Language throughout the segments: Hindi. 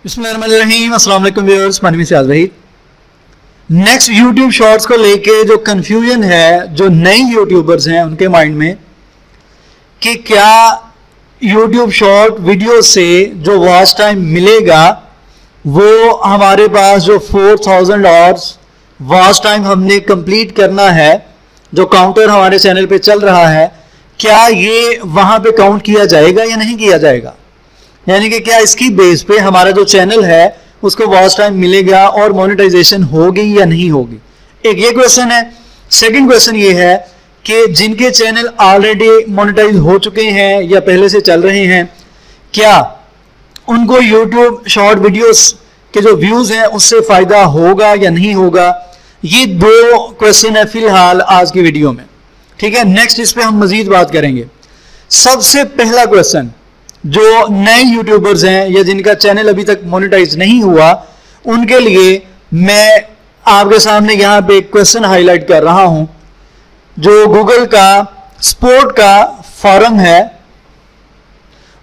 बिस्मिल्लाहिर्रहमानिर्रहीम। अस्सलाम वालेकुम व्यूअर्स, मानवी से आज रही। नेक्स्ट यूट्यूब शॉर्ट्स को लेके जो कंफ्यूजन है जो नए यूट्यूबर्स हैं उनके माइंड में कि क्या यूट्यूब शॉर्ट वीडियो से जो वॉच टाइम मिलेगा वो हमारे पास जो 4000 आवर्स वॉच टाइम हमने कंप्लीट करना है, जो काउंटर हमारे चैनल पे चल रहा है, क्या ये वहां पे काउंट किया जाएगा या नहीं किया जाएगा। यानी कि क्या इसकी बेस पे हमारा जो चैनल है उसको वॉच टाइम मिलेगा और मोनेटाइजेशन होगी या नहीं होगी। एक ये क्वेश्चन है। सेकंड क्वेश्चन ये है कि जिनके चैनल ऑलरेडी मोनेटाइज हो चुके हैं या पहले से चल रहे हैं, क्या उनको यूट्यूब शॉर्ट वीडियोस के जो व्यूज हैं उससे फायदा होगा या नहीं होगा। ये दो क्वेश्चन है फिलहाल आज की वीडियो में, ठीक है। नेक्स्ट इस पे हम मजीद बात करेंगे। सबसे पहला क्वेश्चन, जो नए यूट्यूबर्स हैं या जिनका चैनल अभी तक मोनेटाइज नहीं हुआ, उनके लिए मैं आपके सामने यहां पे एक क्वेश्चन हाईलाइट कर रहा हूं। जो गूगल का स्पोर्ट का फॉरम है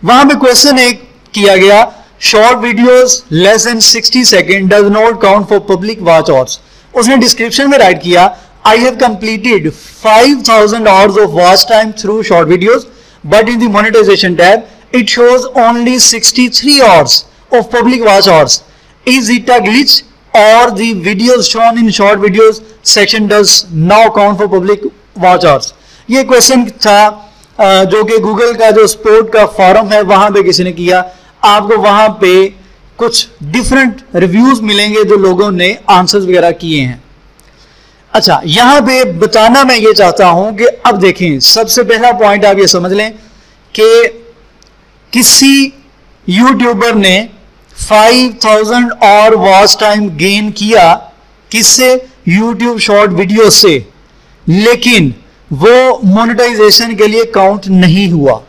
वहां पे क्वेश्चन एक किया गया, short videos less than 60 second does not count for public watch hours. उसने डिस्क्रिप्शन में राइट किया, I have completed 5000 hours of watch time through short videos but in the monetization tab it shows only 63 hours of public watch hours. Is it a glitch or the videos shown in short videos section does now count for public watch hours? ये क्वेश्चन था जो कि गूगल का जो स्पोर्ट का फॉरम है वहां पे किसी ने किया। आपको वहां पे कुछ डिफरेंट रिव्यूज मिलेंगे जो लोगों ने आंसर्स वगैरह किए हैं। अच्छा, यहां पे बताना मैं ये चाहता हूं कि अब देखें, सबसे पहला पॉइंट आप ये समझ लें कि किसी यूट्यूबर ने 5000 और वॉच टाइम गेन किया, किससे? यूट्यूब शॉर्ट वीडियो से, लेकिन वो मोनेटाइजेशन के लिए काउंट नहीं हुआ।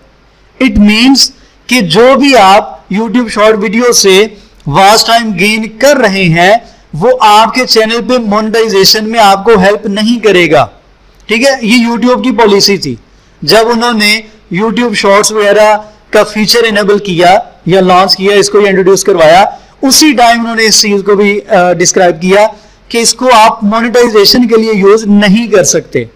इट मींस कि जो भी आप यूट्यूब शॉर्ट वीडियो से वॉच टाइम गेन कर रहे हैं वो आपके चैनल पे मोनेटाइजेशन में आपको हेल्प नहीं करेगा, ठीक है। ये यूट्यूब की पॉलिसी थी जब उन्होंने यूट्यूब शॉर्ट्स वगैरह का फीचर इनेबल किया या लॉन्च किया, इसको इंट्रोड्यूस करवाया, उसी टाइम उन्होंने इस चीज को भी डिस्क्राइब किया कि इसको आप मोनेटाइजेशन के लिए यूज नहीं कर सकते।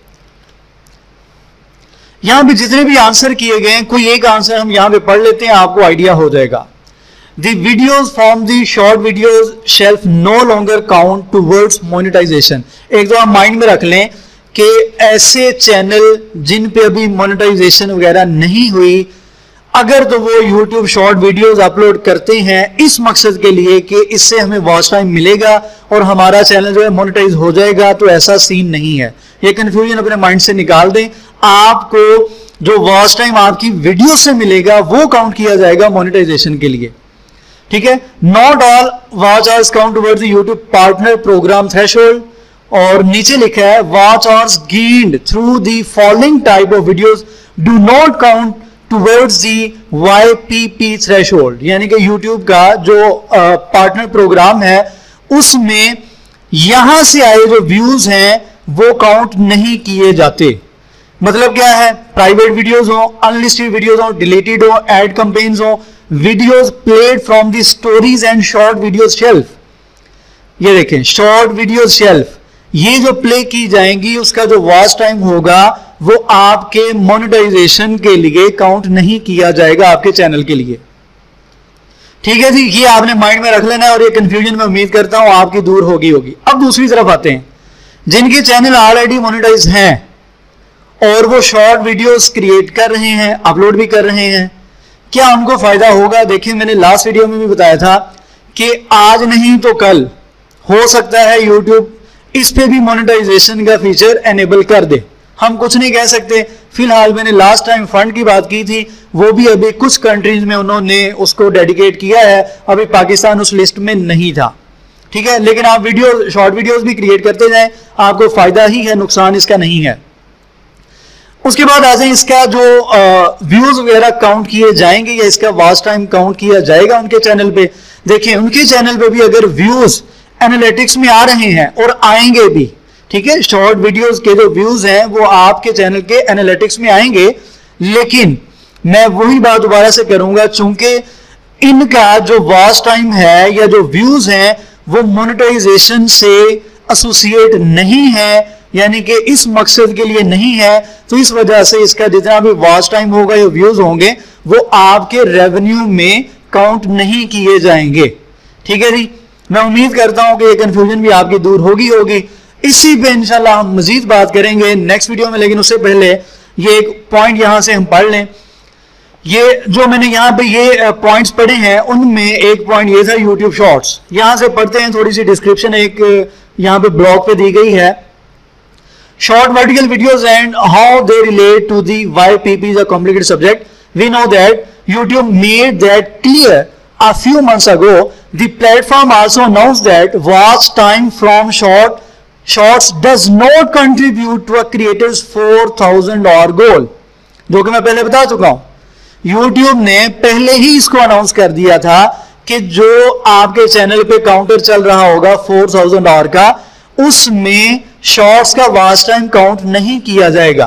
यहां पे जितने भी आंसर किए गए हैं, कोई एक आंसर हम यहां पे पढ़ लेते हैं, आपको आइडिया हो जाएगा। The videos from the short videos shelf no longer count towards monetization. एक तो आप माइंड में रख लें कि ऐसे चैनल जिन पे अभी मोनेटाइजेशन वगैरह नहीं हुई, अगर तो वो YouTube शॉर्ट वीडियोस अपलोड करते हैं इस मकसद के लिए कि इससे हमें वॉच टाइम मिलेगा और हमारा चैनल जो है मोनेटाइज हो जाएगा, तो ऐसा सीन नहीं है। ये कंफ्यूजन अपने माइंड से निकाल दें। आपको जो वॉच टाइम आपकी वीडियो से मिलेगा वो काउंट किया जाएगा मोनेटाइजेशन के लिए, ठीक है। Not all watch hours count towards the YouTube partner program threshold. और नीचे लिखा है watch hours gained through the following type of videos do not count towards the YPP threshold. यानी कि YouTube का जो पार्टनर प्रोग्राम है उसमें यहां से आए जो व्यूज हैं वो काउंट नहीं किए जाते। मतलब क्या है? प्राइवेट वीडियोस हो, अनलिस्टेड वीडियोस हो, डिलीटेड हो, एड कैंपेन्स हो, videos played from the stories and short videos shelf. ये देखें, शॉर्ट वीडियोस शेल्फ, ये जो प्ले की जाएंगी उसका जो वॉच टाइम होगा वो आपके मोनेटाइजेशन के लिए काउंट नहीं किया जाएगा, आपके चैनल के लिए, ठीक है जी। ये आपने माइंड में रख लेना है और ये कंफ्यूजन मैं उम्मीद करता हूं आपकी दूर होगी। अब दूसरी तरफ आते हैं, जिनके चैनल ऑलरेडी मोनेटाइज हैं और वो शॉर्ट वीडियोस क्रिएट कर रहे हैं, अपलोड भी कर रहे हैं, क्या उनको फायदा होगा? देखिए, मैंने लास्ट वीडियो में भी बताया था कि आज नहीं तो कल हो सकता है यूट्यूब इस पे भी मोनेटाइजेशन का फीचर एनेबल कर दे। हम कुछ नहीं कह सकते। फिलहाल मैंने लास्ट टाइम फंड की बात की थी, वो भी अभी कुछ कंट्रीज में उन्होंने उसको डेडिकेट किया है, अभी पाकिस्तान उस लिस्ट में नहीं था, ठीक है। लेकिन आप वीडियो शॉर्ट वीडियोस भी क्रिएट करते जाएं, आपको फायदा ही है, नुकसान इसका नहीं है। उसके बाद आ जाए, इसका जो व्यूज वगैरह काउंट किए जाएंगे या इसका वॉच टाइम काउंट किया जाएगा उनके चैनल पे। देखिए, उनके चैनल पे भी अगर व्यूज एनालिटिक्स में आ रहे हैं और आएंगे भी, ठीक है, शॉर्ट वीडियोस के जो व्यूज हैं वो आपके चैनल के एनालिटिक्स में आएंगे, लेकिन मैं वही बात दोबारा से करूंगा, चूंकि इनका जो वॉच टाइम है या जो व्यूज हैं वो मोनेटाइजेशन से एसोसिएट नहीं है, यानी कि इस मकसद के लिए नहीं है, तो इस वजह से इसका जितना भी वॉच टाइम होगा या व्यूज होंगे वो आपके रेवेन्यू में काउंट नहीं किए जाएंगे। ठीक है जी, मैं उम्मीद करता हूं कि ये कंफ्यूजन भी आपकी दूर होगी। इसी पे इंशाल्लाह हम मजीद बात करेंगे नेक्स्ट वीडियो में, लेकिन उससे पहले ये एक पॉइंट यहां से हम पढ़ लें। ये जो मैंने यहाँ पे ये पॉइंट्स पढ़े हैं उनमें एक पॉइंट ये था यूट्यूब शॉर्ट्स। यहां से पढ़ते हैं, थोड़ी सी डिस्क्रिप्शन एक यहाँ पे ब्लॉग पे दी गई है। Short vertical videos and how they relate to the YPP is a complicated subject. We know that YouTube made that clear a few months ago. The platform also announced that watch time from shorts does not contribute to a creator's 4,000 hour goal. जो कि मैं पहले बता चुका हूं। YouTube ने पहले ही इसको अनाउंस कर दिया था कि जो आपके चैनल पे काउंटर चल रहा होगा 4,000 आवर का, उसमें शॉर्ट्स का वॉच टाइम काउंट नहीं किया जाएगा।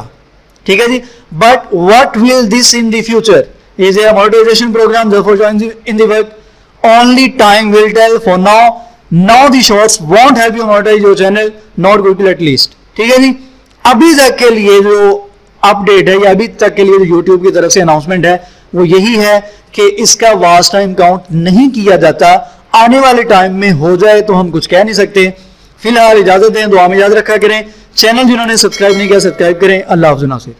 ठीक है जी, but what will this in the future is a monetisation program, therefore join in the work. Only time will tell. For now the shorts won't help you monetize your channel, not good at least. ठीक है जी, अभी तक के लिए जो अपडेट है या अभी तक के लिए जो यूट्यूब की तरफ से अनाउंसमेंट है वो यही है कि इसका वॉच टाइम काउंट नहीं किया जाता। आने वाले टाइम में हो जाए तो हम कुछ कह नहीं सकते। फिलहाल इजाजत दें, दुआ में याद रखा करें। चैनल जिन्होंने सब्सक्राइब नहीं किया सब्सक्राइब करें। अल्लाह हाफ़िज़।